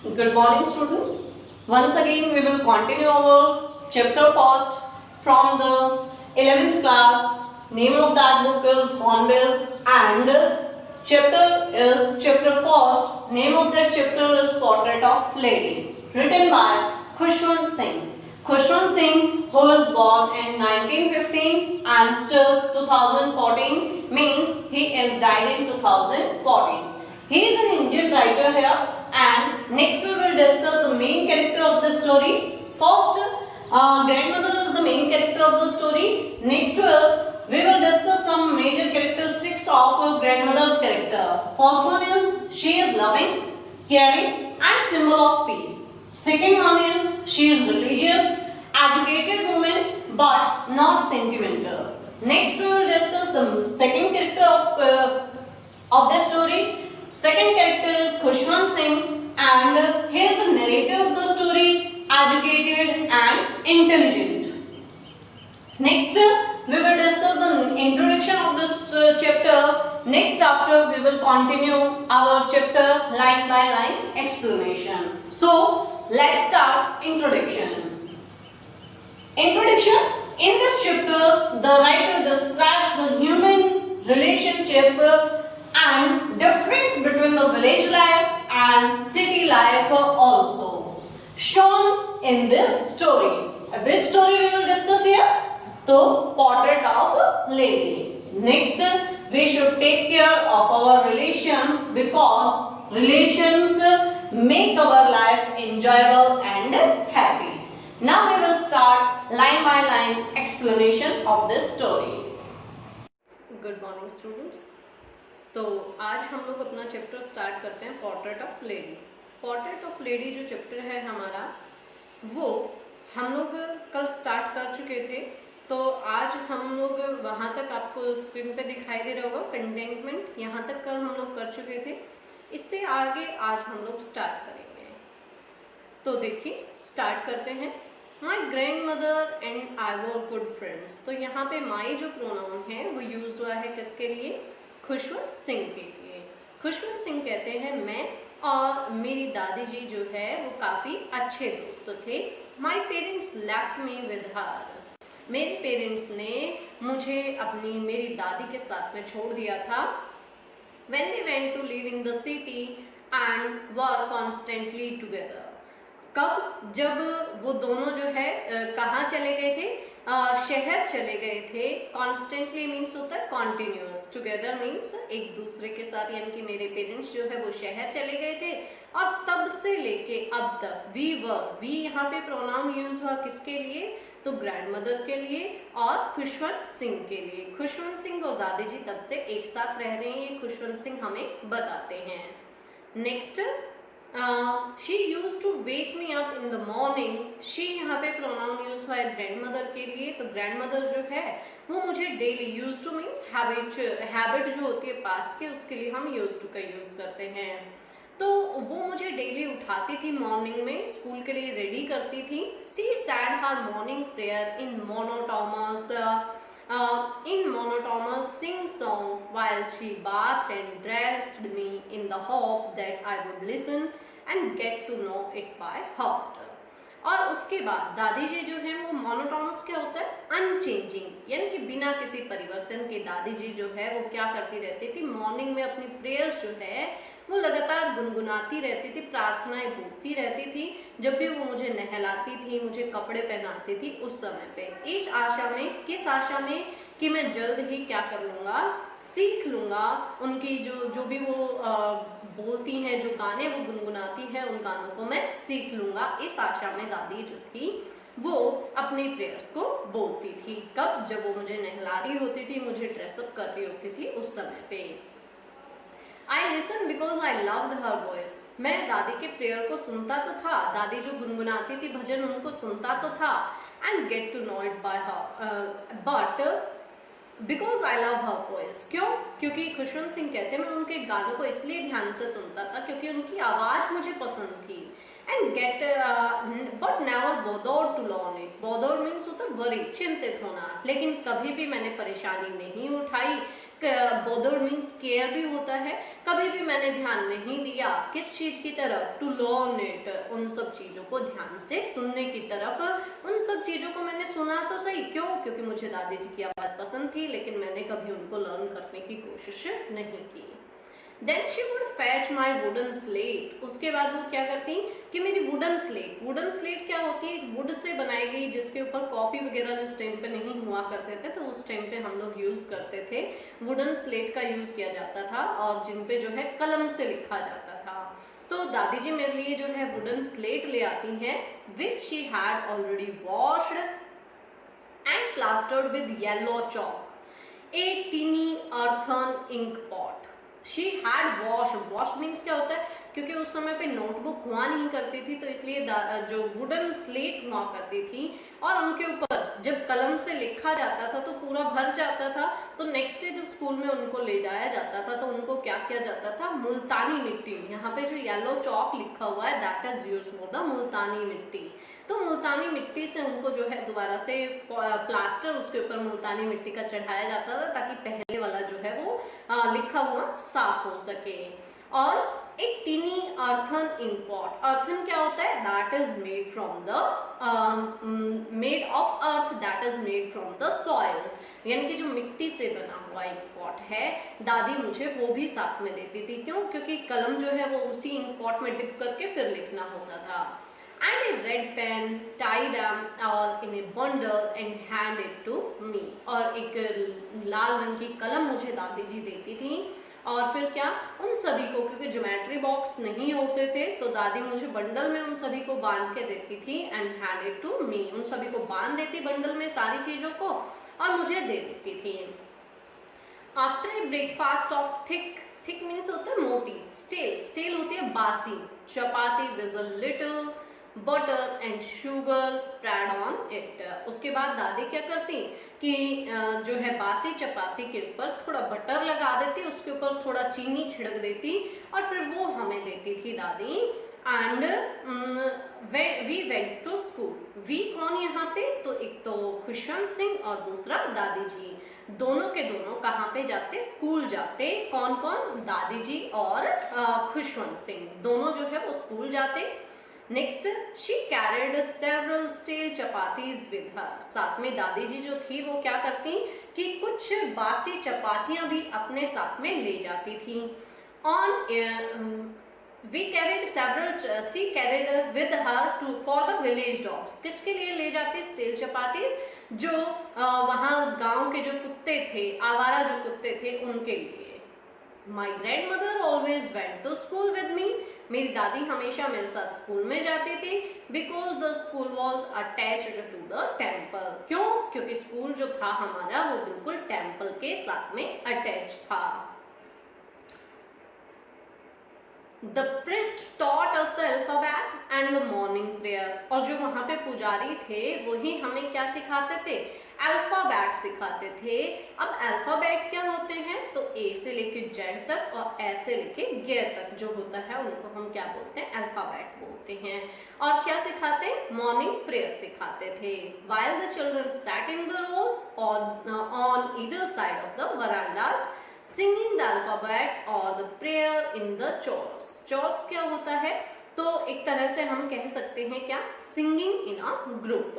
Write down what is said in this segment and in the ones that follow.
Good morning, students. Once again, we will continue our chapter first from the 11th class. Name of that book is Hornbill, and chapter is chapter first. Name of that chapter is Portrait of Lady, written by Khushwant Singh. Khushwant Singh, who was born in 1915 and still 2014, means he is died in 2014. He is an Indian writer here, and next we will discuss the main character of the story. First, grandmother is the main character of the story. Next, we will discuss some major characteristics of grandmother's character. First one is she is loving, caring, and symbol of peace. Second one is she is religious, educated woman, but not sentimental. Next, we will discuss the second character of the story. Second character is Khushwant Singh, and he is the narrator of the story, educated and intelligent. Next, we will discuss the introduction of this chapter. Next chapter, we will continue our chapter line by line explanation. So, let's start introduction. Introduction. In this chapter, the writer describes the human relationship and difference between the village life and city life also shown in this story. Which story we will discuss here? The Portrait of Lady. Next, we should take care of our relations because relations make our life enjoyable and happy. Now we will start line by line explanation of this story. Good morning, students. तो आज हम लोग अपना chapter start करते हैं portrait of lady. Portrait of lady जो chapter है हमारा, वो हम लोग कल स्टार्ट कर चुके थे। तो आज हम लोग वहाँ तक आपको स्क्रीन पे दिखाई दे रहा होगा कंटेनमेंट, यहाँ तक कल हम लोग कर चुके थे। इससे आगे आज हम लोग स्टार्ट करेंगे। तो देखिए स्टार्ट करते हैं। My grand mother and I were good friends. तो यहाँ पे माई जो प्रोनाउन है वो यूज हुआ है किसके लिए? खुशवंत सिंह के लिए। खुशवंत सिंह कहते हैं मैं और मेरी दादी जी जो है वो काफ़ी अच्छे दोस्त थे। My parents left me with her. मेरे पेरेंट्स ने मुझे मेरी दादी के साथ में छोड़ दिया था। When they went to live in the city and were constantly together। कब? जब वो दोनों जो है कहाँ चले गए थे? शहर चले गए थे। कॉन्स्टेंटली मीन्स होता है कॉन्टिन्यूअस, टुगेदर मीन्स एक दूसरे के साथ, यानी कि मेरे पेरेंट्स जो है वो शहर चले गए थे और तब से लेके अब तक वी यहाँ पे प्रोनाउन यूज हुआ किसके लिए? तो ग्रैंड मदर के लिए और खुशवंत सिंह के लिए। खुशवंत सिंह और दादी जी तब से एक साथ रह रहे हैं, ये खुशवंत सिंह हमें बताते हैं। Next, she use to wake me up in the morning. She यहाँ पे प्रोनाउन यूज हुआ है ग्रैंड मदर के लिए। तो ग्रैंड मदर जो है वो मुझे daily, use two means habit जो होती है पास्ट के, उसके लिए हम यूज टू का यूज करते हैं। तो वो मुझे डेली उठाती थी मॉर्निंग में, स्कूल के लिए रेडी करती थी। She said her morning prayer in monotonous sing song while she bathed and dressed me in the hope that I would listen and get to know it by heart। और उसके बाद दादी जी जो है वो मोनोटोनस क्या होता है? अनचेंजिंग, यानी कि बिना किसी परिवर्तन के दादी जी जो है वो क्या करती रहती थी? मॉर्निंग में अपनी प्रेयर्स जो है वो लगातार गुनगुनाती रहती थी, प्रार्थनाएं बोलती रहती थी। जब भी वो मुझे नहलाती थी, मुझे कपड़े पहनाती थी, उस समय पे इस आशा में, किस आशा में? कि मैं जल्द ही क्या कर लूँगा? सीख लूँगा उनकी जो भी वो बोलती हैं, जो गाने वो गुनगुनाती हैं, उन गानों को मैं सीख लूँगा। इस आशा में दादी जो थी वो अपनी प्रेयर्स को बोलती थी। कब? जब वो मुझे नहला रही होती थी, मुझे ड्रेसअप कर रही होती थी, उस समय पे। I listen because I loved her voice. मैं दादी के प्रेयर को सुनता तो था, दादी जो गुनगुनाती थी भजन उनको सुनता तो था, and get to know it by her, but because I love her voice. क्यों? क्योंकि खुशवंत सिंह कहते हैं मैं उनके गानों को इसलिए ध्यान से सुनता था क्योंकि उनकी आवाज़ मुझे पसंद थी। And get but never bothered to learn it. Bothered means होता है वरी, चिंतित होना, लेकिन कभी भी मैंने परेशानी नहीं उठाई बोदर मीन्स केयर भी होता है, कभी भी मैंने ध्यान नहीं दिया किस चीज की तरफ, टू लर्न इट, उन सब चीजों को ध्यान से सुनने की तरफ। उन सब चीजों को मैंने सुना तो सही, क्यों? क्योंकि मुझे दादी जी की आवाज पसंद थी, लेकिन मैंने कभी उनको लर्न करने की कोशिश नहीं की। Then she would fetch my wooden slate. उसके बाद वो क्या करती कि मेरी वुडन स्लेट क्या होती है? एक वुड से बनाई गई, जिसके ऊपर कॉपी वगैरह जिस टाइम पे नहीं हुआ करते थे, तो उस टाइम पे हम लोग यूज करते थे, वुडन स्लेट का यूज किया जाता था, और जिन पे जो है कलम से लिखा जाता था। तो दादी जी मेरे लिए जो है वुडन स्लेट ले आती हैं, which she had already washed and plastered with yellow chalk, a teeny earthen ink pot. She had washed means क्या होता है? क्योंकि उस समय पे नोटबुक हुआ नहीं करती थी, तो इसलिए जो वुडन स्लेट हुआ करती थी, और उनके ऊपर जब कलम से लिखा जाता था तो पूरा भर जाता था, तो नेक्स्ट डे जब स्कूल में उनको ले जाया जाता था तो उनको क्या किया जाता था? मुल्तानी मिट्टी, यहाँ पे जो येलो चॉक लिखा हुआ है that is used for the multani mitti, तो मुल्तानी मिट्टी से उनको जो है दोबारा से प्लास्टर उसके ऊपर मुल्तानी मिट्टी का चढ़ाया जाता था, ताकि पहले वाला जो है वो लिखा हुआ साफ हो सके। और एक tiny earthen ink pot, earthen क्या होता है? That is made from the made of earth, that is made from the soil, यानी कि जो मिट्टी से बना हुआ एक पॉट है। दादी मुझे वो भी साथ में देती थी, क्यों? क्योंकि कलम जो है वो उसी इंक पॉट में डिप करके फिर लिखना होता था। And a red pen, tie them all in a bundle and hand it to me. और एक लाल रंग की कलम मुझे दादी जी देती थी, और फिर क्या, उन सभी को, क्योंकि ज्योमेट्री बॉक्स नहीं होते थे, तो दादी मुझे बंडल में उन सभी को बांध के देती थी, and hand it to me, उन सभी को बांध देती बंडल में सारी चीजों को, और मुझे दे देती थी। After a breakfast of thick means होता है मोटी, स्टेल होती है बासी chapati with a little butter and sugar spread on it. उसके बाद दादी क्या करती कि जो है बासी चपाती के ऊपर थोड़ा बटर लगा देती, उसके ऊपर थोड़ा चीनी छिड़क देती, और फिर वो हमें देती थी दादी। And we went to school. We कौन यहाँ पे? तो एक तो खुशवंत सिंह और दूसरा दादी जी, दोनों के दोनों कहाँ पे जाते? स्कूल जाते। कौन कौन? दादी जी और खुशवंत सिंह, दोनों जो है वो स्कूल जाते। Next, she carried several steel chapatis with her, साथ में दादी जी जो थी वो क्या करती कि कुछ बासी चपातियां भी अपने साथ में ले जाती थी। On we carried several, she carried with her to for the village dogs, किसके लिए ले जाती स्टील चपातीज? जो वहां गांव के जो कुत्ते थे, आवारा जो कुत्ते थे, उनके लिए। My grandmother always went to school with me, मेरी दादी हमेशा मेरे साथ स्कूल में जाती थी, because the school was attached to the temple. क्यों? क्योंकि स्कूल जो था हमारा वो बिल्कुल टेम्पल के साथ में अटैच था। The priest taught us the alphabet and the morning prayer, और जो वहां पे पुजारी थे वही हमें क्या सिखाते थे? अल्फाबेट सिखाते थे। अब अल्फाबेट क्या होते हैं? तो ए से लेके जेड तक और ए से लेके गेर तक जो होता है उनको हम क्या बोलते हैं? अल्फाबेट बोलते हैं। और क्या सिखाते हैं? मॉर्निंग प्रेयर सिखाते थे। While the children sat in the rows on either side of the veranda, singing the alphabet or the prayer in the chorus. Chorus क्या होता है? तो एक तरह से हम कह सकते हैं क्या? सिंगिंग इन अ ग्रुप,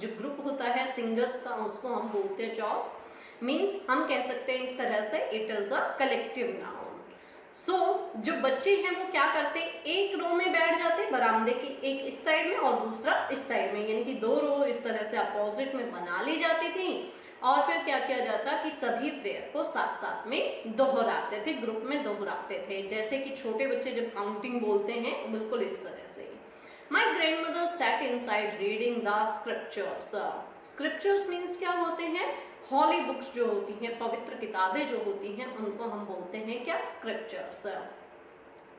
जो ग्रुप होता है सिंगर्स का उसको हम बोलते हैं चॉर्स। मीन्स हम कह सकते हैं एक तरह से it is a collective noun. So जो बच्चे हैं वो क्या करते, एक रो में बैठ जाते बरामदे की, एक इस साइड में और दूसरा इस साइड में, यानी कि दो रो इस तरह से अपोजिट में बना ली जाती थी, और फिर क्या किया जाता कि सभी प्रेयर को साथ साथ में दोहराते थे, ग्रुप में दोहराते थे, जैसे कि छोटे बच्चे जब काउंटिंग बोलते हैं बिल्कुल इस तरह से। My grandmother sat inside reading the scriptures. Scriptures means क्या होते हैं? हॉली बुक्स जो होती हैं, पवित्र किताबें जो होती हैं, उनको हम बोलते हैं क्या? स्क्रिप्चर्स।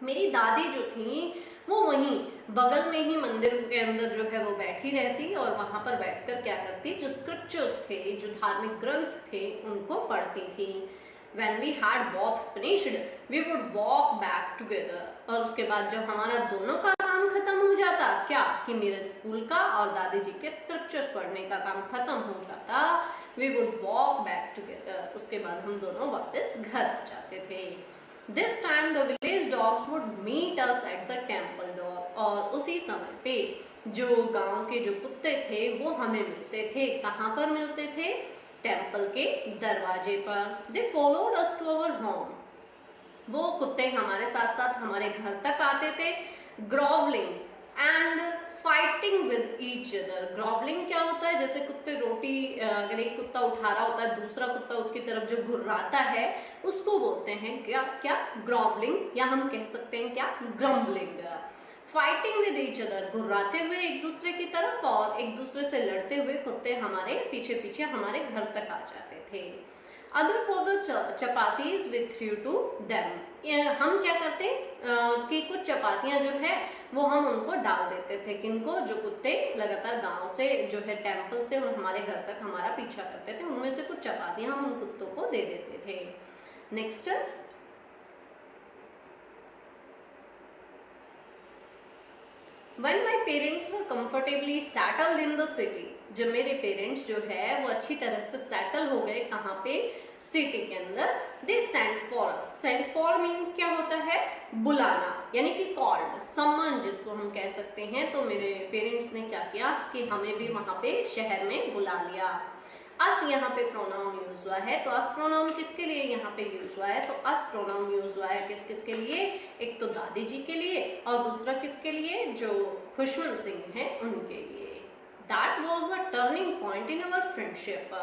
मेरी दादी जो थी वो वहीं बगल में ही मंदिर के अंदर जो है वो बैठी रहती, और वहां पर बैठकर क्या करती, जो स्क्रिप्चर्स थे, जो धार्मिक ग्रंथ थे, उनको पढ़ती थी। When we had both finished, we would walk back together. और उसके बाद जब हमारा दोनों का काम काम खत्म हो जाता क्या कि मेरे स्कूल का और दादी जी के स्क्रिप्चर्स पढ़ने का काम खत्म हो जाता। We would walk back together, उसके बाद हम दोनों वापस घर आ जाते थे। This time the village dogs would meet us at the temple door, और उसी समय पे जो गांव के जो कुत्ते थे वो हमें मिलते थे। कहाँ पर मिलते थे? टेम्पल के दरवाजे पर। They followed us to our home, वो कुत्ते हमारे साथ साथ हमारे घर तक आते थे। Growling and fighting with each other. Growling क्या होता है? जैसे कुत्ते रोटी, अगर एक कुत्ता उठा रहा होता है, दूसरा कुत्ता उसकी तरफ जो घुर्राता है उसको बोलते हैं क्या क्या? ग्रोवलिंग, या हम कह सकते हैं क्या? Grumbling. Fighting with each other, घुर्राते हुए एक दूसरे की तरफ और एक दूसरे से लड़ते हुए कुत्ते हमारे पीछे पीछे हमारे घर तक आ जाते थे। Other for the chapatis with through to them, हम क्या करते कि कुछ चपातियां जो है वो हम उनको डाल देते थे। किनको? जो कुत्ते लगातार गांव से जो है टेम्पल से और हमारे घर तक हमारा पीछा करते थे, उनमें से कुछ चपातियां हम उन कुत्तों को दे देते थे। Next, When my parents were comfortably settled in the city, जब मेरे पेरेंट्स जो है वो अच्छी तरह से सेटल हो गए, कहाँ पे? सिटी के अंदर। They sent for us, sent for mean क्या होता है? बुलाना, यानी कि कॉल्ड, समन जिसको हम कह सकते हैं। तो मेरे पेरेंट्स ने क्या किया कि हमें भी वहां पे शहर में बुला लिया। अस यहाँ पे प्रोनाउन यूज हुआ है, तो अस प्रोनाउन किसके लिए यहाँ पे यूज हुआ है? तो अस प्रोनाउन यूज हुआ है किस किस के लिए? एक तो दादी जी के लिए और दूसरा किसके लिए? जो खुशवंत सिंह हैं उनके लिए। That was a turning point in our friendship.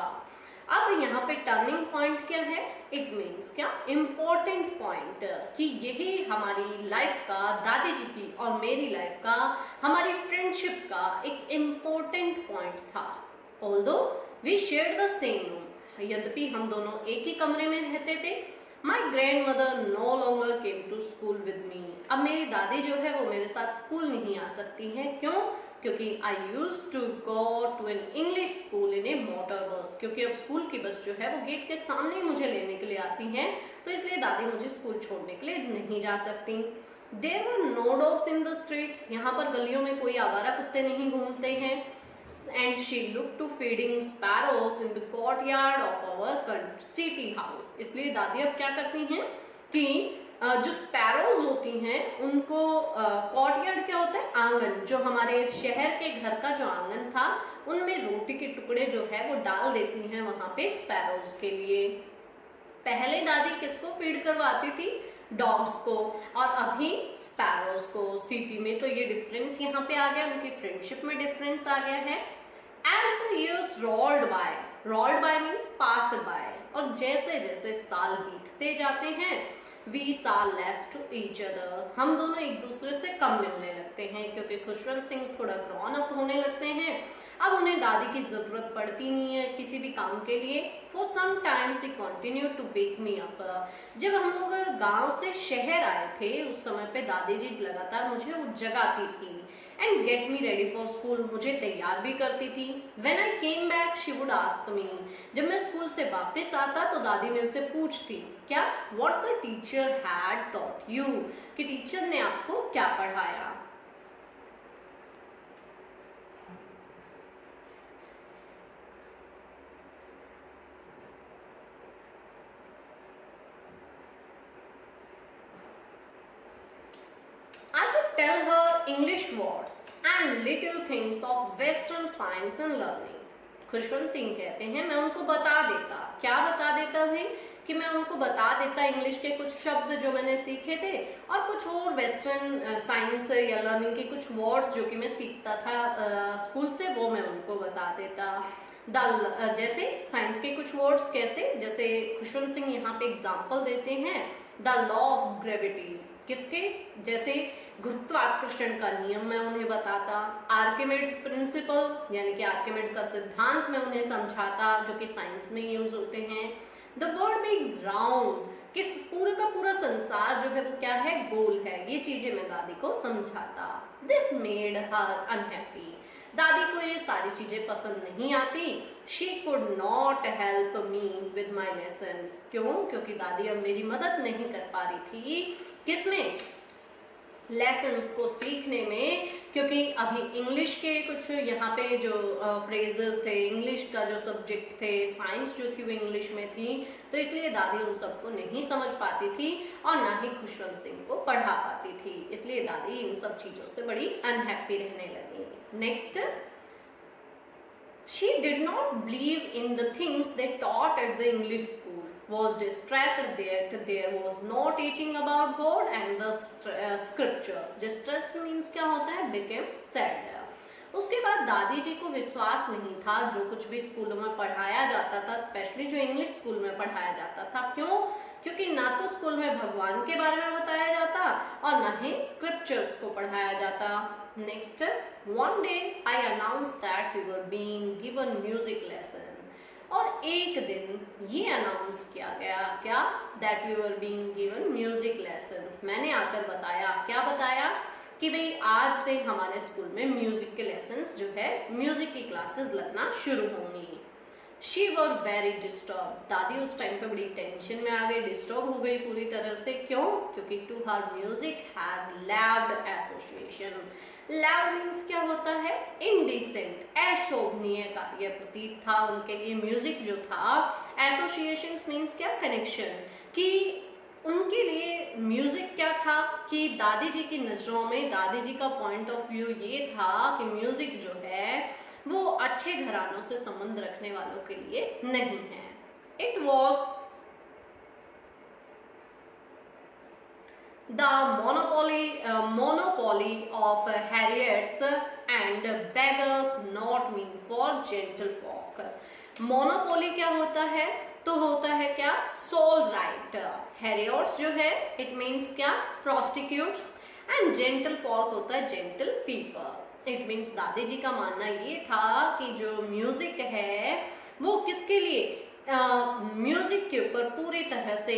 अब यहाँ पे टर्निंग पॉइंट क्या है? इट मीन्स क्या? इम्पोर्टेंट पॉइंट, कि यही हमारी लाइफ का, दादी जी की और मेरी लाइफ का, हमारी फ्रेंडशिप का एक इम्पोर्टेंट पॉइंट था। Although we shared the same room, यद्यपि हम दोनों एक ही कमरे में रहते थे। My grandmother no longer came to school with me, अब मेरी दादी जो है वो मेरे साथ स्कूल नहीं आ सकती हैं। क्यों? क्योंकि I use to go to an English school in a motor bus, क्योंकि अब स्कूल की बस जो है वो गेट के सामने ही मुझे लेने के लिए आती हैं, तो इसलिए दादी मुझे स्कूल छोड़ने के लिए नहीं जा सकती। There were no dogs in the street, यहाँ पर गलियों में कोई आवारा कुत्ते नहीं घूमते हैं। And she looked to feeding sparrows in the courtyard of our city house, इसलिए दादी अब क्या करती हैं कि जो स्पैरोज होती हैं उनको, कॉर्टयार्ड क्या होता है? आंगन, जो हमारे शहर के घर का जो आंगन था उनमें रोटी के टुकड़े जो है वो डाल देती हैं वहां पे स्पैरोज के लिए। पहले दादी किसको फीड करवाती थी? डॉग्स को, और अभी स्पैरोज को। सिटी में तो ये डिफरेंस यहाँ पे आ गया, उनकी फ्रेंडशिप में डिफरेंस आ गया है। As the years rolled by means pass by, और जैसे जैसे साल बीतते जाते हैं, वी सार लेस टू ईच अदर, हम दोनों एक दूसरे से कम मिलने लगते हैं, क्योंकि खुशवंत सिंह थोड़ा ग्रॉन अप होने लगते हैं। अब उन्हें दादी की जरूरत पड़ती नहीं है किसी भी काम के लिए। For some times he continue to wake me up, जब हम लोग गांव से शहर आए थे उस समय पे दादी जी लगातार मुझे जगाती थी। And get me ready for school, मुझे तैयार भी करती थी। When I came back she would ask me, जब मैं स्कूल से वापस आता तो दादी मेरे से पूछती क्या? What the teacher had taught you, कि टीचर ने आपको क्या पढ़ाया। Tell her English words and little things of Western science and learning. Khushwant Singh कहते हैं मैं उनको बता देता, क्या बता देता भाई? कि मैं उनको बता देता इंग्लिश के कुछ शब्द जो मैंने सीखे थे और कुछ और वेस्टर्न साइंस या लर्निंग के कुछ वर्ड्स जो कि मैं सीखता था स्कूल से, वो मैं उनको बता देता। जैसे साइंस के कुछ वर्ड्स कैसे, जैसे खुशवंत सिंह यहाँ पे एग्जाम्पल देते हैं द लॉ ऑफ ग्रेविटी, किसके? जैसे गुरुत्वाकर्षण का नियम मैं उन्हें बताता। आर्किमिड्स प्रिंसिपल यानी कि आर्किमिड का सिद्धांत मैं उन्हें समझाता, जो कि साइंस में यूज होते हैं। द वर्ल्ड बीइंग राउंड, किस पूरे का पूरा संसार जो है वो क्या है? गोल है। ये चीजें मैं दादी को समझाता। दिस मेड हर अनहैप्पी, दादी को ये सारी चीजें पसंद नहीं आती। She could not help me with my lessons, क्यों? क्योंकि दादी अब मेरी मदद नहीं कर पा रही थी। किसमें? लेसन्स को सीखने में, क्योंकि अभी इंग्लिश के कुछ यहाँ पे जो फ्रेजेस थे, इंग्लिश का जो सब्जेक्ट थे, साइंस जो थी वो इंग्लिश में थी, तो इसलिए दादी उन सबको नहीं समझ पाती थी और ना ही खुशवंत सिंह को पढ़ा पाती थी। इसलिए दादी इन सब चीज़ों से बड़ी अनहैप्पी रहने लगी। Next, she did not believe in the things they taught at the English school, was distressed that there was no teaching about God and the scriptures. Distressed means क्या होता है? Became sad. उसके बाद दादी जी को विश्वास नहीं था जो कुछ भी स्कूलों में पढ़ाया जाता था, स्पेशली जो इंग्लिश स्कूल में पढ़ाया जाता था। क्यों? क्योंकि ना तो स्कूल में भगवान के बारे में बताया जाता और ना ही स्क्रिप्चर्स को पढ़ाया जाता। Next, one day I announce that we were being given music lesson. और एक दिन ये अनाउंस किया गया, क्या? That we were being given music lessons. मैंने आकर बताया, क्या बताया? कि भाई आज से हमारे स्कूल में म्यूजिक के लेसन्स जो है, म्यूजिक की क्लासेस लगना शुरू होंगी। She were very disturb. दादी उस टाइम पे बड़ी टेंशन में आ गई, डिस्टर्ब हो गई पूरी तरह से। क्यों? क्योंकि to her music had lewd association. Lewd means क्या होता है? इनडिसेंट, अशोभनीय कार्य प्रतीत था उनके लिए म्यूजिक जो था। एसोसिएशन मीन्स क्या? कनेक्शन। कि उनके लिए म्यूजिक क्या था कि दादी जी की नजरों में, दादी जी का पॉइंट ऑफ व्यू ये था कि म्यूजिक जो है वो अच्छे घरानों से संबंध रखने वालों के लिए नहीं है। It was the monopoly of harlots and beggars, not mean for gentle folk. Monopoly क्या होता है? तो होता है क्या? Soul right. हैरियट्स जो है इट मीन्स क्या? प्रोस्टिट्यूट्स। एंड जेंटल फॉक होता है जेंटल पीपल। इट मीन्स दादी जी का मानना ये था कि जो म्यूजिक है वो किसके लिए? म्यूजिक के ऊपर पूरी तरह से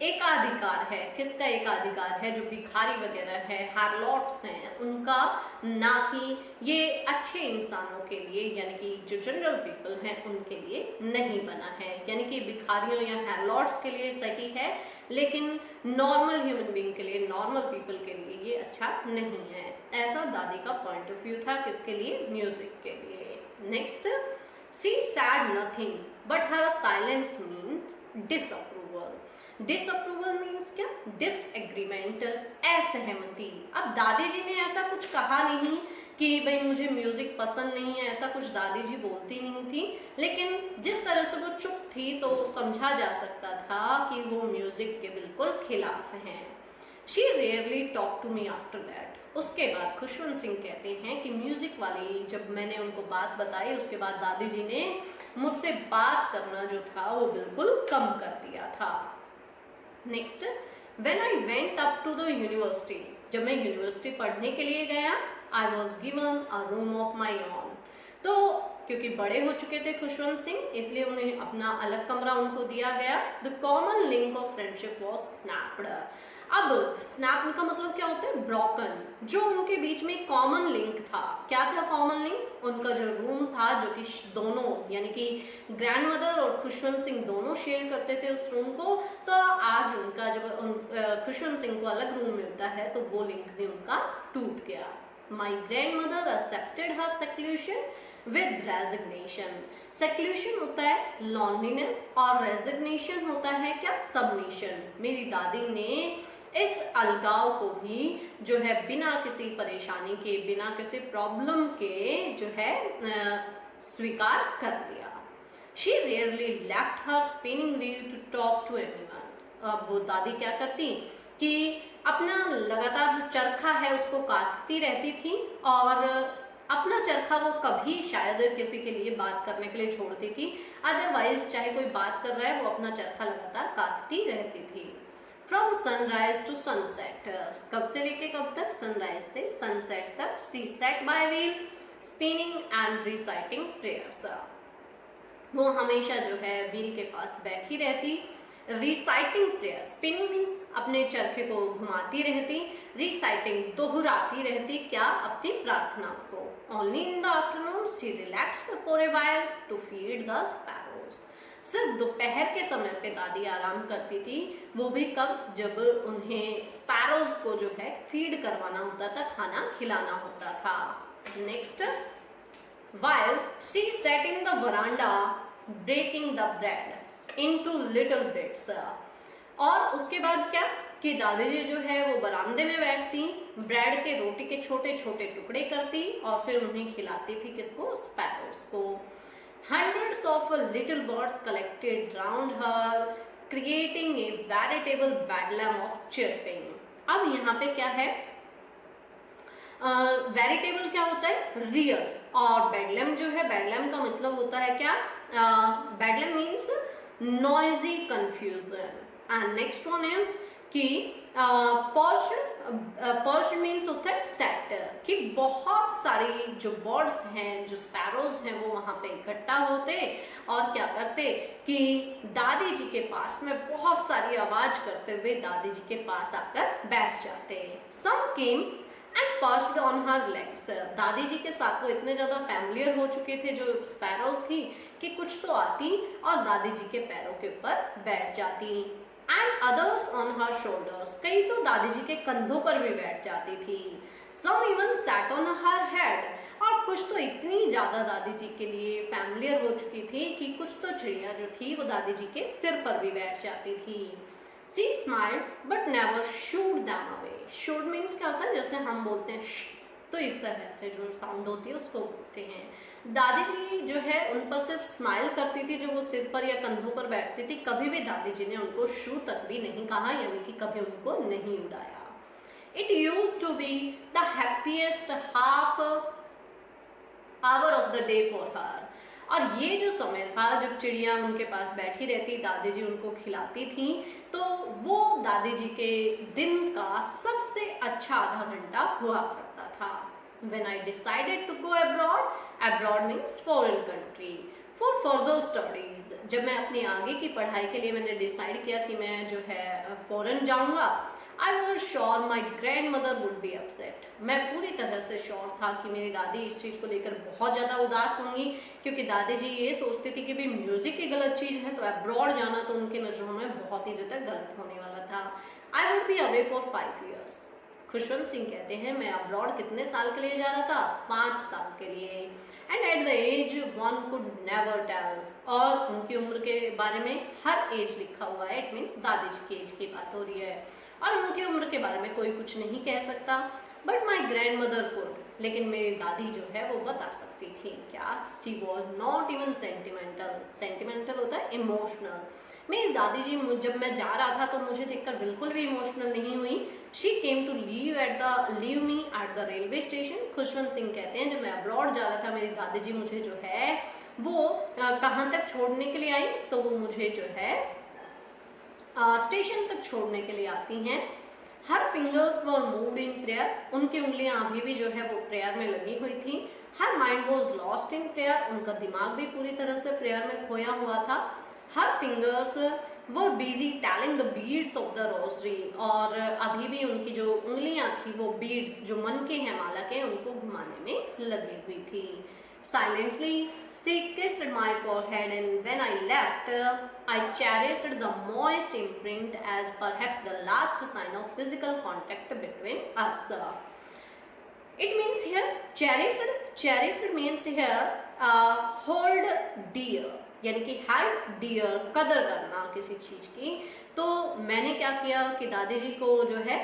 एकाधिकार है। किसका एकाधिकार है? जो भिखारी वगैरह है, हार्लॉट्स हैं, उनका, ना कि ये अच्छे इंसानों के लिए, यानी कि जो जनरल पीपल हैं उनके लिए नहीं बना है। यानी कि भिखारियों या हार्लॉट्स के लिए सही है, लेकिन नॉर्मल ह्यूमन बीइंग के लिए, नॉर्मल पीपल के लिए ये अच्छा नहीं है। ऐसा दादी का पॉइंट ऑफ व्यू था। किसके लिए? म्यूजिक के लिए। Next, she said nothing but her silence means disapproval. Disapproval means क्या? disagreement, असहमति। अब दादी जी ने ऐसा कुछ कहा नहीं कि भाई मुझे म्यूजिक पसंद नहीं है, ऐसा कुछ दादी जी बोलती नहीं थी, लेकिन जिस तरह से वो चुप थी तो समझा जा सकता था कि वो म्यूजिक के बिल्कुल खिलाफ हैं। She rarely talked to me after that. उसके बाद खुशवंत सिंह कहते हैं कि म्यूजिक वाली जब मैंने उनको बात बताई, उसके बाद दादी जी ने मुझसे बात करना जो था वो बिल्कुल कम कर दिया था। Next, when I went up to the university, जब मैं यूनिवर्सिटी पढ़ने के लिए गया, I was given a room of my own. तो क्योंकि बड़े हो चुके थे खुशवंत सिंह, इसलिए उन्हें अपना अलग कमरा उनको दिया गया। The common link of friendship was snapped. अब स्नैप का मतलब क्या होता है? ब्रोकन। जो उनके बीच में कॉमन लिंक था, क्या था कॉमन लिंक? उनका जो रूम था, जो कि दोनों यानी कि ग्रैंडमदर और खुशवंत सिंह दोनों शेयर करते थे उस रूम को, तो आज उनका जब खुशवंत सिंह को अलग रूम मिलता है तो वो लिंक भी उनका टूट गया। My grandmother accepted her seclusion with resignation. Seclusion होता है loneliness और resignation होता है क्या? submission. मेरी दादी ने इस अलगाव को भी जो है बिना किसी परेशानी के, बिना किसी प्रॉब्लम के जो है स्वीकार कर लिया। She rarely left her spinning wheel to talk to anyone. अब वो दादी क्या करती कि अपना लगातार जो चरखा है उसको काटती रहती थी और अपना चरखा वो कभी शायद किसी के लिए बात करने के लिए छोड़ती थी, अदरवाइज चाहे कोई बात कर रहा है वो अपना चरखा लगातार काटती रहती थी। फ्रॉम सनराइज टू सनसेट, कब से लेके कब तक? सनराइज से सनसेट तक। She sat by wheel spinning and reciting prayers. वो हमेशा जो है व्हील के पास बैठी रहती, रिसाइटिंग प्रेयर। स्पिनिंग मीन्स अपने चरखे को घुमाती रहती, रिसाइटिंग दोहराती रहती, क्या? अपनी प्रार्थना को। Only in the afternoon she relaxed for a while to feed the sparrows. सिर्फ दोपहर के समय पे दादी आराम करती थी, वो भी कब, जब उन्हें स्पैरोज को जो है फीड करवाना होता था, खाना खिलाना होता था। Next, while she sat in the veranda breaking the bread into little bits। और उसके बाद क्या कि दादी जी जो है वो बरामदे में बैठती, ब्रेड के रोटी के छोटे छोटे टुकड़े करती और फिर उन्हें खिलाती थी, किसको, स्पैरोज को। Hundreds of little birds collected round her, creating a veritable bedlam of chirping। अब यहाँ पे क्या है, वेरिटेबल क्या होता है, रियल, और बेडलम जो है, बेडलम का मतलब होता है क्या, bedlam means noisy confusion. And next one is कि पर्च मीन्स होता है सेट, कि बहुत सारी जो बर्ड्स हैं, जो स्पैरोज हैं, वो वहां पे इकट्ठा होते और क्या करते कि दादी जी के पास में बहुत सारी आवाज करते हुए दादी जी के पास आकर बैठ जाते। Some came and perched on her legs. दादी जी के साथ वो इतने ज्यादा फैमिलियर हो चुके थे जो स्पैरोज थी कि कुछ तो आती और दादी जी के पैरों के ऊपर बैठ जाती। And others on her shoulders, कई तो दादी जी के कंधों पर भी बैठ जाती थी। Some even sat on her head, और कुछ तो इतनी ज्यादा दादी जी के लिए फैमिलियर हो चुकी थी कि कुछ तो चिड़िया जो थी वो दादी जी के सिर पर भी बैठ जाती थी। She smiled but never shooed them away। Shoot means क्या होता है, जैसे हम बोलते हैं तो इस तरह से जो साउंड होती है उसको बोलते हैं। दादी जी जो है उन पर सिर्फ स्माइल करती थी, जो वो सिर पर या कंधों पर बैठती थी, कभी भी दादी जी ने उनको शू तक भी नहीं कहा, यानी कि कभी उनको नहीं उड़ाया। It used to be the happiest half hour of the day for her। और ये जो समय था जब चिड़िया उनके पास बैठी रहती, दादी जी उनको खिलाती थी, तो वो दादी जी के दिन का सबसे अच्छा आधा घंटा हुआ करता था। When I decided to go abroad, abroad means foreign country, for further studies। जब मैं अपनी आगे की पढ़ाई के लिए मैंने डिसाइड किया कि मैं जो है फॉरेन जाऊंगा, I was sure my grandmother would be upset। मैं पूरी तरह से श्योर था कि मेरी दादी इस चीज को लेकर बहुत ज्यादा उदास होंगी, क्योंकि दादी जी ये सोचती थी कि भी म्यूजिक ही गलत चीज है तो अब्रॉड जाना तो उनके नजरों में बहुत ही ज्यादा गलत होने वाला था। I would be away for 5 years। Khushwant Singh कहते हैं मैं अब्रॉड कितने साल के लिए जा रहा था, 5 साल के लिए। And at the age one could never tell, और उनकी उम्र के बारे में हर एज लिखा हुआ है, इट मीन्स दादी जी की एज की बात हो रही है, और उनकी उम्र के बारे में कोई कुछ नहीं कह सकता। But my grand mother could, लेकिन मेरी दादी जो है वो बता सकती थी। क्या? She was not even sentimental. Sentimental होता है इमोशनल। मेरी दादी जी जब मैं जा रहा था तो मुझे देखकर बिल्कुल भी इमोशनल नहीं हुई। She came to leave me at the railway station. Khushwant Singh कहते हैं जब मैं अब्रॉड जा रहा था मेरी दादी जी मुझे जो है वो कहाँ तक छोड़ने के लिए आई, तो वो मुझे जो है स्टेशन तक छोड़ने के लिए आती हैं। हर fingers were moved in prayer. उनकी उंगलियां अभी भी जो है वो प्रेयर में लगी हुई थी। Her mind was lost in prayer. उनका दिमाग भी पूरी तरह से प्रेयर में खोया हुआ था। हर fingers were busy telling the beads of the rosary. और अभी भी उनकी जो उंगलियां थी वो बीड्स जो मन के हैं, माला के, उनको घुमाने में लगी हुई थी। Silently, she kissed my forehead, and when I left, I cherished the moist imprint as perhaps the last sign of physical contact between us। It means here, cherished means here hold dear, यानी कि hold dear, कदर करना किसी चीज की। तो मैंने क्या किया कि दादी जी को जो है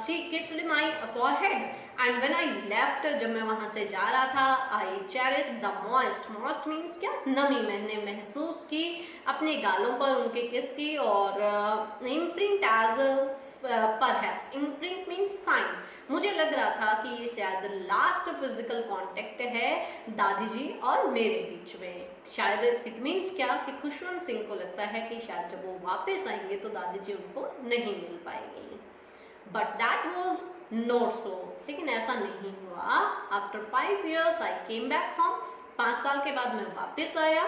she kissed my forehead, and when I left, जब मैं वहां से जा रहा था, I cherished the moist means क्या, नमी मैंने महसूस की अपने गालों पर उनके किस की। और imprint as perhaps, imprint means sign। मुझे लग रहा था कि ये शायद लास्ट फिजिकल कांटेक्ट है दादी जी और मेरे बीच में। शायद इट मीन्स क्या कि खुशवंत सिंह को लगता है कि शायद जब वो वापस आएंगे तो दादी जी उनको नहीं मिल पाएगी। But that was not so, लेकिन ऐसा नहीं हुआ। After 5 years I came back home. 5 साल के बाद मैं वापस आया।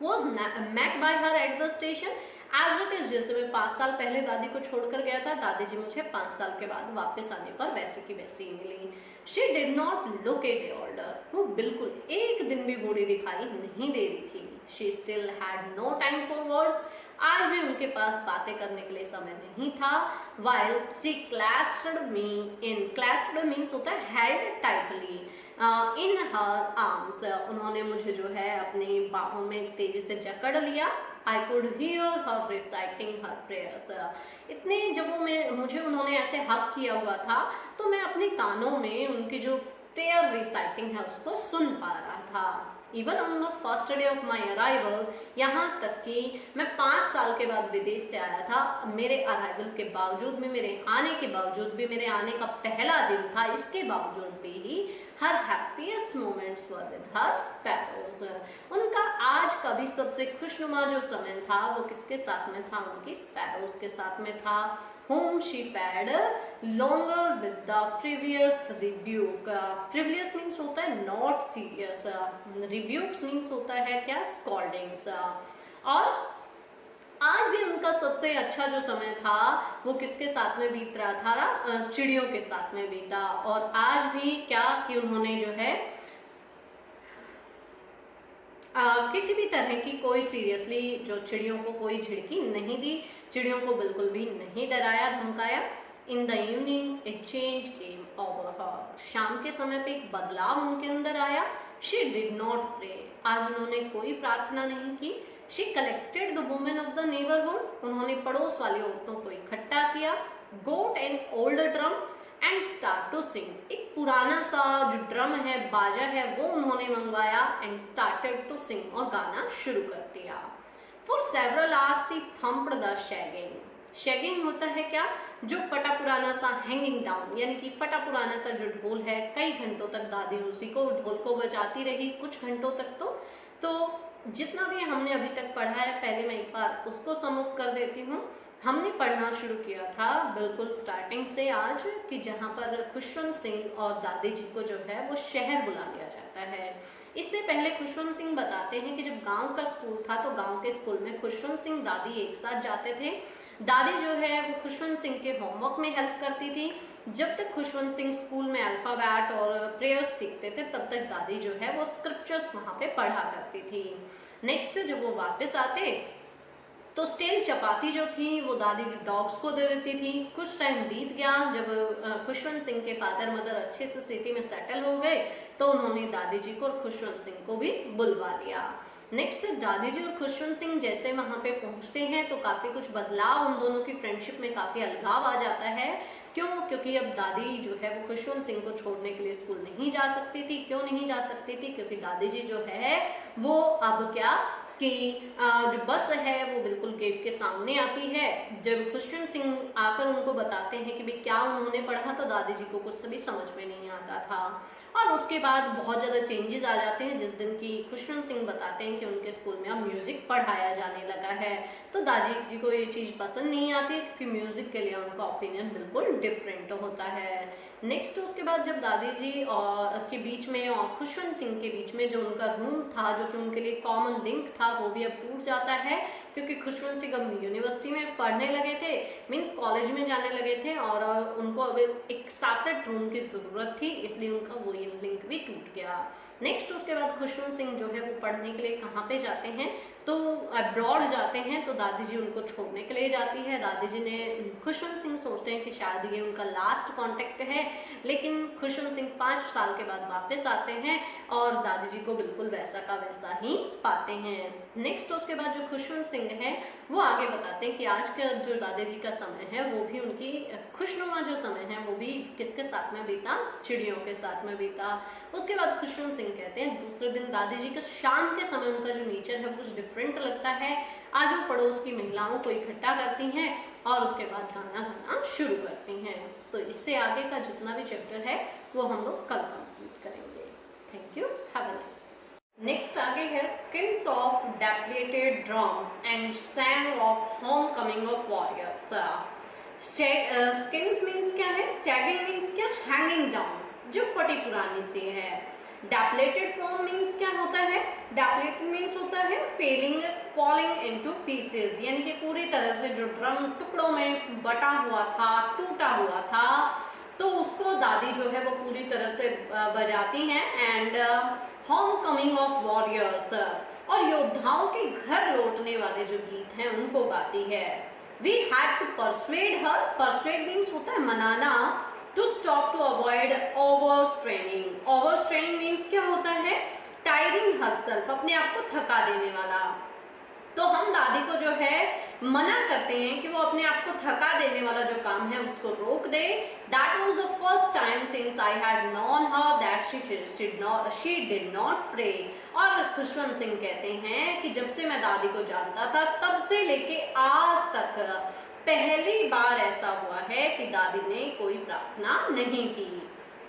Was met by her at the station, as it is, जैसे मैं 5 साल पहले दादी को छोड़कर गया था, दादी जी मुझे 5 साल के बाद वापस आने पर वैसे की वैसी ही मिली। She did not look a day older, वो बिल्कुल एक दिन भी बूढ़ी दिखाई नहीं दे रही थी। She still had no time for words, आज भी उनके पास बातें करने के लिए समय नहीं था। While she clasped me in, clasped means होता है held tightly, in her arms, उन्होंने मुझे जो है अपनी बाहों में तेजी से जकड़ लिया। I could hear her reciting her prayers, इतने जब वो मुझे उन्होंने ऐसे हक किया हुआ था तो मैं अपने कानों में उनकी जो प्रेयर रिसाइटिंग है उसको सुन पा रहा था। Even on the first day of my arrival, यहाँ तक कि मैं 5 साल के बाद विदेश से आया था, मेरे अराइवल के बावजूद भी, मेरे आने के बावजूद भी, मेरे आने का पहला दिन था, इसके बावजूद भी her happiest moments were with her sparrows, उनका आज का भी सबसे खुशनुमा जो समय था वो किसके साथ में था, उनकी स्पैरोज के साथ में था। whom she fed longer with the frivolous rebuke, frivolous means होता है not serious, rebukes means होता है क्या, scoldings, और आज भी उनका सबसे अच्छा जो समय था वो किसके साथ में बीत रहा था, चिड़ियों के साथ में बीता। और आज भी क्या कि उन्होंने जो है किसी भी तरह की कोई सीरियसली जो चिड़ियों को कोई झिड़की नहीं दी, चिड़ियों को बिल्कुल भी नहीं डराया धमकाया। इन the evening A change came over हर, शाम के समय पे एक बदलाव उनके अंदर आया। शी डिड नॉट प्रे, आज उन्होंने कोई प्रार्थना नहीं की। She collected the women of the neighbourhood, उन्होंने पड़ोस वाली औरतों को इकट्ठा किया। Got an old drum and start to sing, एक पुराना सा जो ड्रम है, बाजा है, वो उन्होंने मंगवाया। एंड स्टार्टेड टू सिंग, और गाना शुरू कर दिया। For several hours she thumped the sagging, sagging होता है क्या, जो फटा पुराना सा हैंगिंग डाउन, यानी कि फटा पुराना सा जो ढोल है, कई घंटों तक दादी उसी को ढोल को बजाती रही, कुछ घंटों तक। तो जितना भी हमने अभी तक पढ़ा है, पहले मैं एक बार उसको समूह कर देती हूँ। हमने पढ़ना शुरू किया था बिल्कुल स्टार्टिंग से आज, कि जहाँ पर खुशवंत सिंह और दादी जी को जो है वो शहर बुला लिया जाता है। इससे पहले खुशवंत सिंह बताते हैं कि जब गांव का स्कूल था तो गांव के स्कूल में खुशवंत सिंह दादी एक साथ जाते थे। दादी जो है वो खुशवंत सिंह के होमवर्क में हेल्प करती थी। जब तक खुशवंत सिंह स्कूल में अल्फाबेट और प्रेयर सीखते थे तब तक दादी जो है वो स्क्रिप्चर्स वहाँ पे पढ़ा करती थी। नेक्स्ट जब वो वापस आते तो स्टेल चपाती जो थी वो दादी डॉग्स को दे देती थी। कुछ टाइम बीत गया, जब खुशवंत सिंह के फादर मदर अच्छे से सिटी में सेटल हो गए तो उन्होंने दादी जी को और खुशवंत सिंह को भी बुलवा लिया। नेक्स्ट दादी जी और खुशवंत सिंह जैसे वहां पे पहुंचते हैं तो काफी कुछ बदलाव, उन दोनों की फ्रेंडशिप में काफी अलगाव आ जाता है। क्यों? क्योंकि अब दादी जो है वो खुशवंत सिंह को छोड़ने के लिए स्कूल नहीं जा सकती थी। क्यों नहीं जा सकती थी? क्योंकि दादी जी जो है वो अब क्या कि जो बस है वो बिल्कुल गेट के सामने आती है। जब खुशवंत सिंह आकर उनको बताते हैं कि भाई क्या उन्होंने पढ़ा, तो दादी जी को कुछ भी समझ में नहीं आता था। और उसके बाद बहुत ज़्यादा चेंजेस आ जाते हैं जिस दिन की खुशवंत सिंह बताते हैं कि उनके स्कूल में अब म्यूज़िक पढ़ाया जाने लगा है। तो दादी जी को ये चीज़ पसंद नहीं आती क्योंकि म्यूज़िक के लिए उनका ओपिनियन बिल्कुल डिफरेंट होता है। नेक्स्ट उसके बाद जब दादी जी और के बीच में और खुशवंत सिंह के बीच में जो उनका रूम था, जो कि उनके लिए कॉमन लिंक था, वो भी अब टूट जाता है क्योंकि खुशवंत सिंह अब यूनिवर्सिटी में पढ़ने लगे थे, मीन्स कॉलेज में जाने लगे थे और उनको अब एक सेपरेट रूम की ज़रूरत थी, इसलिए उनका वो लिंक भी टूट गया। नेक्स्ट उसके बाद खुशवंत सिंह जो है वो पढ़ने के लिए कहाँ पे जाते हैं, तो अब्रॉड जाते हैं। तो दादी जी उनको छोड़ने के लिए जाती है। दादी जी ने खुशवंत सिंह सोचते हैं कि शायद ये उनका लास्ट कांटेक्ट है, लेकिन खुशवंत सिंह 5 साल के बाद वापस आते हैं और दादी जी को बिल्कुल वैसा का वैसा ही पाते हैं। नेक्स्ट उसके बाद जो खुशवंत सिंह है वो आगे बताते हैं कि आज का जो दादी जी का समय है वो भी उनकी खुशनुमा जो समय है वो भी किसके साथ में बीता, चिड़ियों के साथ में बीता। उसके बाद खुशवंत सिंह कहते हैं दूसरे दिन दादी जी के शाम के समय उनका जो नेचर है कुछ डिफरेंट लगता है। आज वो पड़ोस की महिलाओं को इकट्ठा करती हैं और उसके बाद गाना गाना शुरू करती हैं। तो इससे आगे का जितना भी चैप्टर है वो हम लोग कल कंप्लीट करेंगे। Thank you, have a nice day. Next आगे है skins of depleted drum and sang of home coming of warriors. Skins means क्या है, सैगिंग मीन्स क्या, हैंगिंग डाउन, जो फटी पुरानी सी है। डेप्लेटेड फॉर्म मीन्स क्या होता है? डेप्लेटेड मीन्स होता है फेलिंग, फॉलिंग इनटू पीसेस, यानी कि पूरी तरह से जो ड्रम टुकड़ों में बटा हुआ था, टूटा हुआ था, तो उसको दादी जो है वो पूरी तरह से बजाती हैं। And home coming of warriors, और योद्धाओं के घर लौटने वाले जो गीत हैं उनको गाती है। We had to persuade her, persuade means होता है मनाना, to stop, to avoid over straining. Over straining means क्या होता है? टायरिंग हरसेल्फ, अपने आप को थका देने वाला। तो हम दादी को जो है मना करते हैं कि वो अपने आप को थका देने वाला जो काम है उसको रोक दे। That was the first time since I had known her that she did not pray. और खुशवंत सिंह कहते हैं कि जब से मैं दादी को जानता था तब से लेके आज तक पहली बार ऐसा हुआ है कि दादी ने कोई प्रार्थना नहीं की।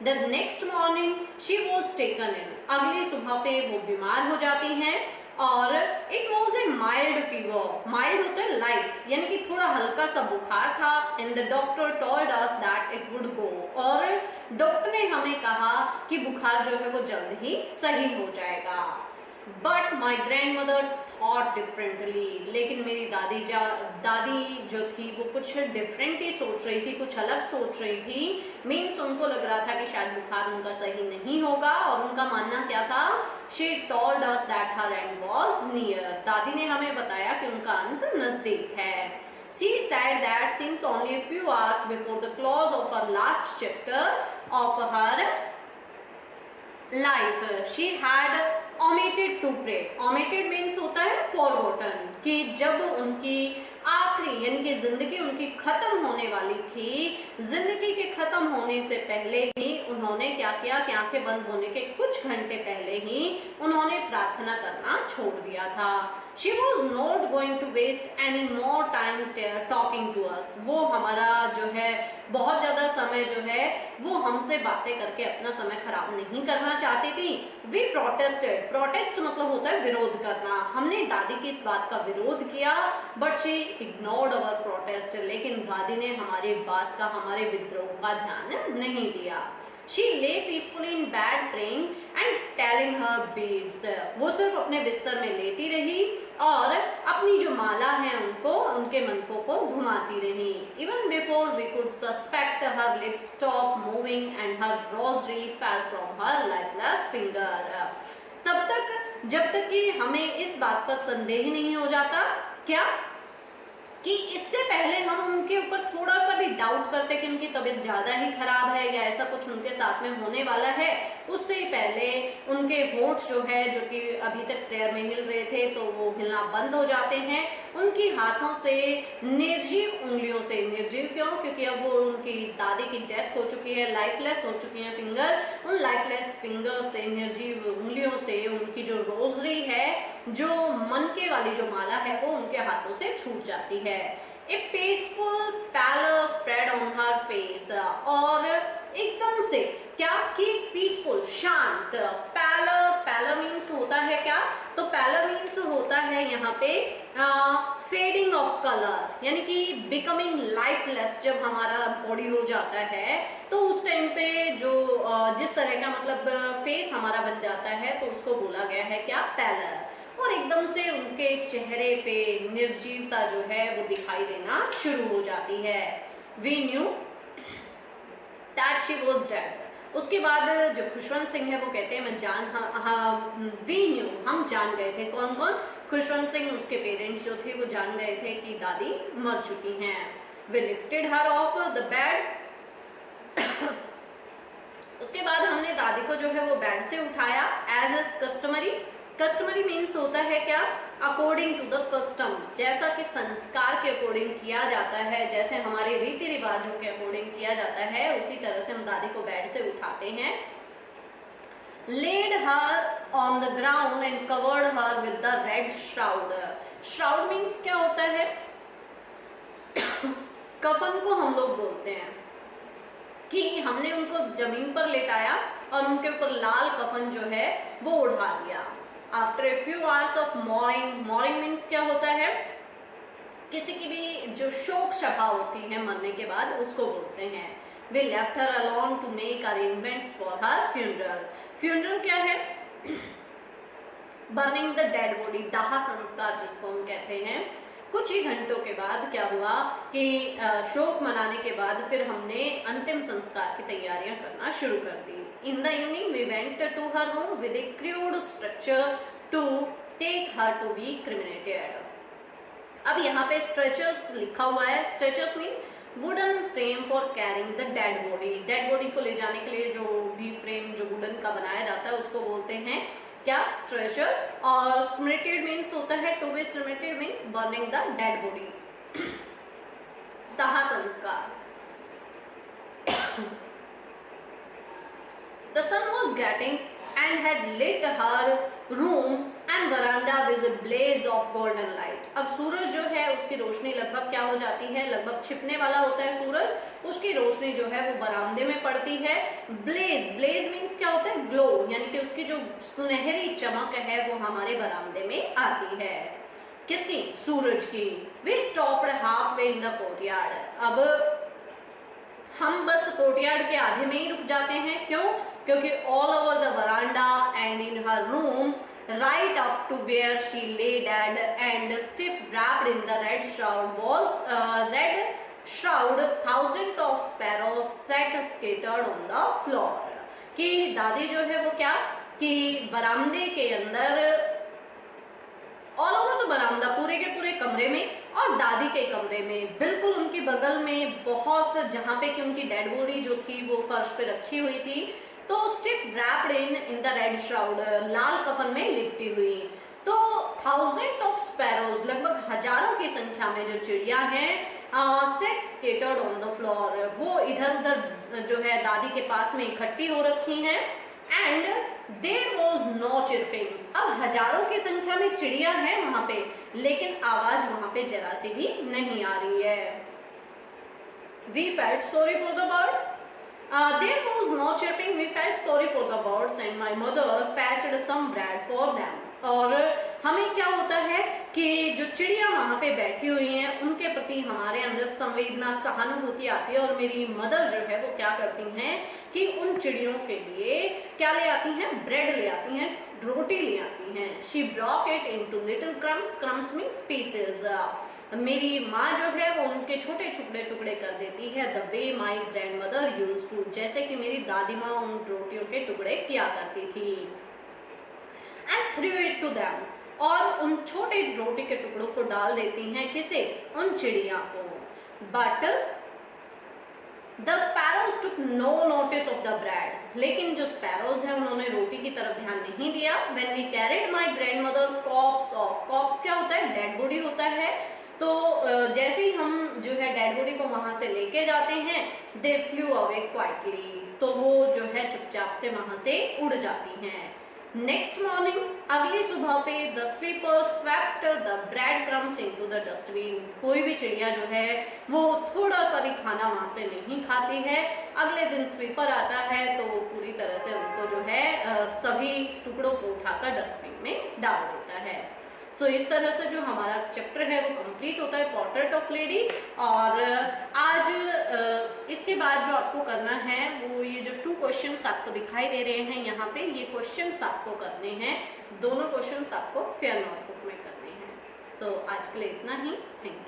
The next morning she was taken in, अगली सुबह पे वो बीमार हो जाती हैं और it was a mild fever, mild होता है लाइट, यानी कि थोड़ा हल्का सा बुखार था। And the doctor told us that it would go, और डॉक्टर ने हमें कहा कि बुखार जो है वो जल्द ही सही हो जाएगा। But my grand mother thought differently, लेकिन मेरी दादी जो थी वो कुछ डिफरेंट ही सोच रही थी, कुछ अलग सोच रही थी। मीन्स उनको लग रहा था कि शायद बुखार उनका सही नहीं होगा, और उनका मानना क्या था? She told us that her and was near, दादी ने हमें बताया कि उनका अंत नजदीक है। She said that since only a few hours before the close of her last chapter of her life, she had omitted to pray. Omitted means होता है forgotten, कि जब उनकी आखिरी यानी कि जिंदगी उनकी खत्म होने वाली थी, जिंदगी के खत्म होने से पहले ही उन्होंने क्या किया कि आंखें बंद होने के कुछ घंटे पहले ही उन्होंने प्रार्थना करना छोड़ दिया था। She was not going to waste any more time talking to us. वो हमारा जो है बहुत ज़्यादा समय जो है वो हमसे बातें करके अपना समय खराब नहीं करना चाहती थी। We protested. Protest मतलब होता है विरोध करना। हमने दादी की इस बात का विरोध किया, but she ignored our protest. लेकिन दादी ने हमारी बात का, हमारे विद्रोह का ध्यान नहीं दिया। She lay peacefully in bed praying and telling her beads. वो सिर्फ अपने बिस्तर में लेटी रही और अपनी जो माला है उनको, उनके मनकों को घुमाती रही। Even before we could suspect, her lips stopped moving and her rosary fell from her lifeless finger. तब तक, जब तक कि हमें इस बात पर संदेह नहीं हो जाता क्या कि इससे पहले हम उनके ऊपर थोड़ा सा भी डाउट करते कि उनकी तबीयत ज़्यादा ही खराब है या ऐसा कुछ उनके साथ में होने वाला है, उससे ही पहले उनके होंठ जो है, जो कि अभी तक प्रेयर में हिल रहे थे, तो वो हिलना बंद हो जाते हैं। उनकी हाथों से, निर्जीव उंगलियों से, निर्जीव क्यों? क्योंकि अब वो उनकी दादी की डेथ हो चुकी है, लाइफलेस हो चुकी हैं फिंगर, उन लाइफलेस फिंगर से, निर्जीव उंगलियों से उनकी जो रोजरी है, जो मनके वाली जो माला है, वो उनके हाथों से छूट जाती है। A peaceful pallor spread on her face, और एकदम से क्या कि पीसफुल, शांत। पैलर, पैलर मीन्स होता है क्या? तो पैलर मीन्स होता है यहाँ पे फेडिंग ऑफ कलर, यानी कि बिकमिंग लाइफलेस। जब हमारा बॉडी हो जाता है तो उस टाइम पे जो जिस तरह का मतलब फेस हमारा बन जाता है, तो उसको बोला गया है क्या? पैलर। और एकदम से उनके चेहरे पे निर्जीवता जो है वो दिखाई देना शुरू हो जाती है। We knew that she was dead. उसके बाद जो खुशवंत सिंह है वो कहते हैं वी न्यू, हम जान गए थे। कौन कौन? खुशवंत सिंह, उसके पेरेंट्स जो थे वो जान गए थे कि दादी मर चुकी हैं। We lifted her off the bed. उसके बाद हमने दादी को जो है वो बेड से उठाया as is customary. Customary means होता है क्या? अकॉर्डिंग टू द कस्टम, जैसा कि संस्कार के अकॉर्डिंग किया जाता है, जैसे हमारे रीति रिवाजों के अकॉर्डिंग किया जाता है, उसी तरह से हम दादी को बेड से उठाते हैं। Laid her on the ground and covered her with the red shroud. Shroud means क्या होता है? कफन को हम लोग बोलते हैं कि हमने उनको जमीन पर लेटाया और उनके ऊपर लाल कफन जो है वो उड़ा दिया। After a few hours of morning, morning means क्या होता है? किसी की भी जो शोक सभा होती है मरने के बाद, उसको बोलते हैं। We left her alone to make arrangements for her funeral. Funeral क्या है? बर्निंग द डेड बॉडी, दाह संस्कार जिसको हम कहते हैं। कुछ ही घंटों के बाद क्या हुआ कि शोक मनाने के बाद फिर हमने अंतिम संस्कार की तैयारियां करना शुरू कर दी। In the evening we went to her room with a crude structure to take her to be cremated. अब यहाँ पे स्ट्रेचर्स लिखा हुआ है। Stretchers mean wooden frame for carrying the dead body. Dead body को ले जाने के लिए जो भी फ्रेम जो वुडन का बनाया जाता है उसको बोलते हैं क्या? स्ट्रेचर। और स्मिटेड मीन्स होता है to be smitted means burning the dead body, दाह संस्कार। The sun was getting and had lit her room and veranda with a blaze of golden light. अब सूरज जो है उसकी रोशनी लगभग क्या हो जाती है? लगभग छिपने वाला होता है सूरज। उसकी रोशनी जो है वो बरामदे में पड़ती है। ब्लेज, ब्लेज मीन्स क्या होता है? ग्लो, यानी कि उसकी जो सुनहरी चमक है वो हमारे बरामदे में आती है। किसकी? सूरज की। We stopped halfway in the courtyard. अब हम बस कोर्टयार्ड के आधे में ही रुक जाते हैं। क्यों? क्योंकि all over the veranda and in her room right up to where she lay dead and stiff wrapped in the red shroud was red shroud, thousands of sparrows sat scattered on the floor। कि दादी जो है वो क्या कि बरामदे के अंदर ऑल ओवर तो बरामदा पूरे के पूरे कमरे में और दादी के कमरे में बिल्कुल उनकी बगल में बहुत जहाँ पे कि उनकी डेड बॉडी जो थी वो फर्श पे रखी हुई थी, तो stiff wrapped in the red shroud, लाल कफन में लिपटी हुई। तो थाउजेंड ऑफ स्पैरोज, लगभग हजारों की संख्या में जो चिड़िया हैं set scattered on the floor, वो इधर उधर जो है दादी के पास में इकट्ठी हो रखी हैं। And there was no chirping. अब हजारों की संख्या में चिड़िया हैं वहां पे, लेकिन आवाज वहां पे जरा सी भी नहीं आ रही है। We felt sorry for the birds. There was no chirping. We felt sorry for the birds and my mother fetched some bread for them. और हमें क्या होता है कि जो चिड़िया वहाँ पे बैठी हुई हैं उनके प्रति हमारे अंदर संवेदना, सहानुभूति आती है और मेरी मदर जो है वो क्या करती हैं कि उन चिड़ियों के लिए क्या ले आती हैं? ब्रेड ले आती हैं, रोटी ले आती हैं। She broke it into little crumbs. Crumbs means pieces. मेरी माँ जो है वो उनके छोटे टुकड़े टुकड़े कर देती है। The way my grandmother use to, जैसे कि मेरी दादी माँ उन रोटियों के टुकड़े किया करती थी। And through it to them, और उन छोटे रोटी के टुकड़ों को डाल देती हैं किसे? उन चिड़िया को। But the sparrows took no notice of the bread, लेकिन जो स्पैरोज हैं उन्होंने रोटी की तरफ ध्यान नहीं दिया। When we carried my grandmother corpse off, corpse क्या होता है? डेड बॉडी होता है। तो जैसे ही हम जो है डेड बॉडी को वहां से लेके जाते हैं, दे फ्लू अवे क्वाइटली, तो वो जो है चुपचाप से वहां से उड़ जाती हैं। नेक्स्ट मॉर्निंग, अगली सुबह पे the sweeper swept the bread crumbs into the dustbin. कोई भी चिड़िया जो है वो थोड़ा सा भी खाना वहां से नहीं खाती है। अगले दिन स्वीपर आता है तो वो पूरी तरह से उनको जो है सभी टुकड़ों को उठाकर डस्टबिन में डाल देता है। सो इस तरह से जो हमारा चैप्टर है वो कंप्लीट होता है, पोर्ट्रेट ऑफ लेडी। और आज इसके बाद जो आपको करना है वो ये जो 2 क्वेश्चंस आपको दिखाई दे रहे हैं यहाँ पे, ये क्वेश्चंस आपको करने हैं। दोनों क्वेश्चंस आपको फेयर नोटबुक में करने हैं। तो आज के लिए इतना ही। Thank you.